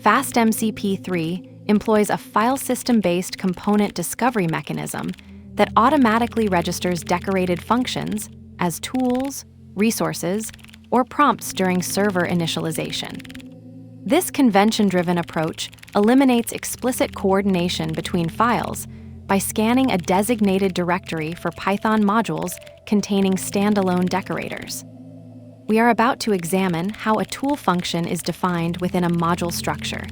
FastMCP employs a file system-based component discovery mechanism that automatically registers decorated functions as tools, resources, or prompts during server initialization. This convention-driven approach eliminates explicit coordination between files by scanning a designated directory for Python modules containing standalone decorators. We are about to examine how a tool function is defined within a module structure,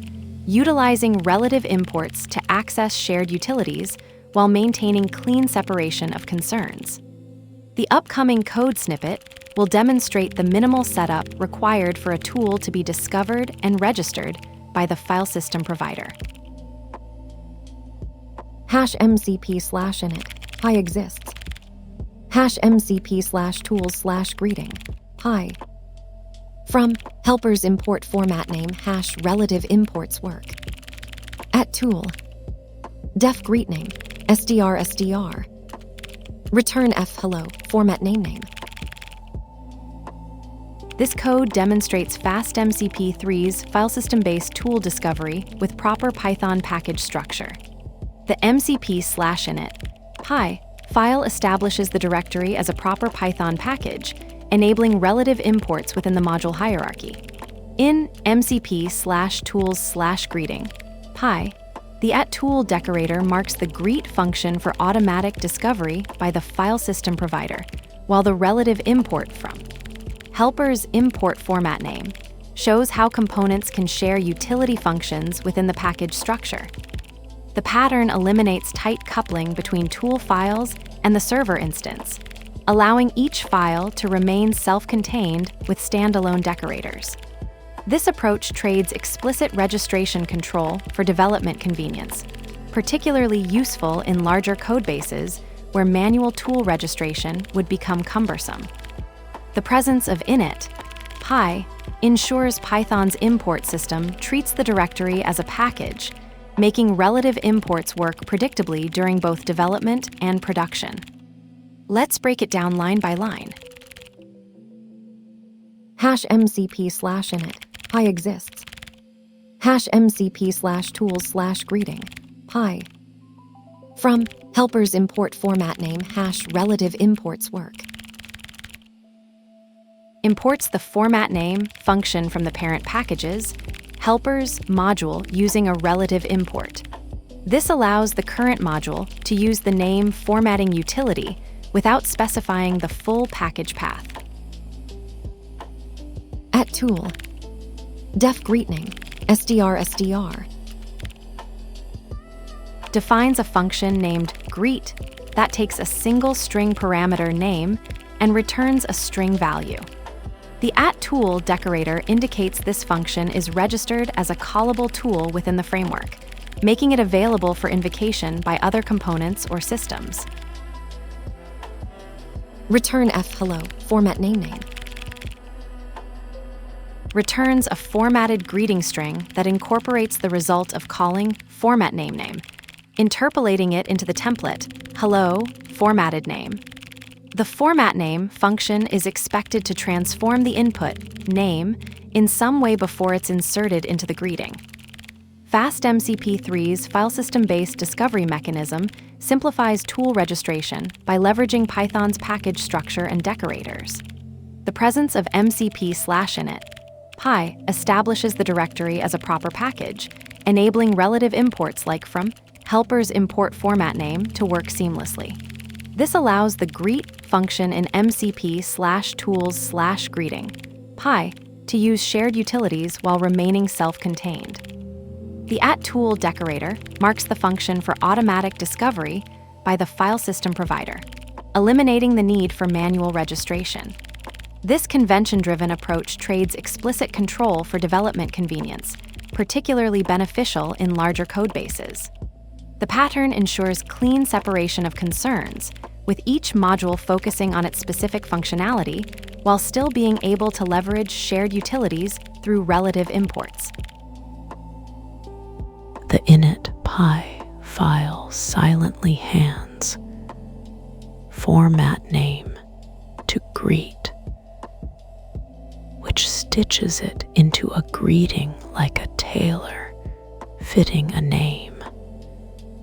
utilizing relative imports to access shared utilities while maintaining clean separation of concerns. The upcoming code snippet will demonstrate the minimal setup required for a tool to be discovered and registered by the file system provider. #mcp/init hi exists. #mcp/tools/greeting hi. From helpers import format name #relative imports work. @tool def greeting str return f hello format name. This code demonstrates FastMCP3's filesystem-based tool discovery with proper Python package structure. The mcp/init hi file establishes the directory as a proper Python package, enabling relative imports within the module hierarchy. In mcp/tools/greeting hi, the @tool decorator marks the greet function for automatic discovery by the file system provider, while the relative import from helpers import format name shows how components can share utility functions within the package structure. The pattern eliminates tight coupling between tool files and the server instance, allowing each file to remain self-contained with standalone decorators. This approach trades explicit registration control for development convenience, particularly useful in larger codebases where manual tool registration would become cumbersome. The presence of init hi ensures Python's import system treats the directory as a package, making relative imports work predictably during both development and production. Let's break it down line by line. #mcp/init hi exists. #mcp/tools/greeting hi. From helpers import format name #relative imports work. Imports the format name function from the parent packages helpers module using a relative import. This allows the current module to use the name formatting utility without specifying the full package path. @tool def greeting str defines a function named greet that takes a single string parameter name and returns a string value. The @tool decorator indicates this function is registered as a callable tool within the framework, making it available for invocation by other components or systems. Return f hello format name returns a formatted greeting string that incorporates the result of calling format name, interpolating it into the template hello formatted name. The format name function is expected to transform the input, name, in some way before it's inserted into the greeting. FastMCP3's filesystem-based discovery mechanism simplifies tool registration by leveraging Python's package structure and decorators. The presence of mcp/init hi establishes the directory as a proper package, enabling relative imports like from helpers import format name to work seamlessly. This allows the greet function in mcp/tools/greeting hi to use shared utilities while remaining self-contained. The @tool decorator marks the function for automatic discovery by the file system provider, eliminating the need for manual registration. This convention-driven approach trades explicit control for development convenience, particularly beneficial in larger codebases. The pattern ensures clean separation of concerns, with each module focusing on its specific functionality while still being able to leverage shared utilities through relative imports. The init.py file silently hands format name to greet, which stitches it into a greeting like a tailor. tailor, fitting a name.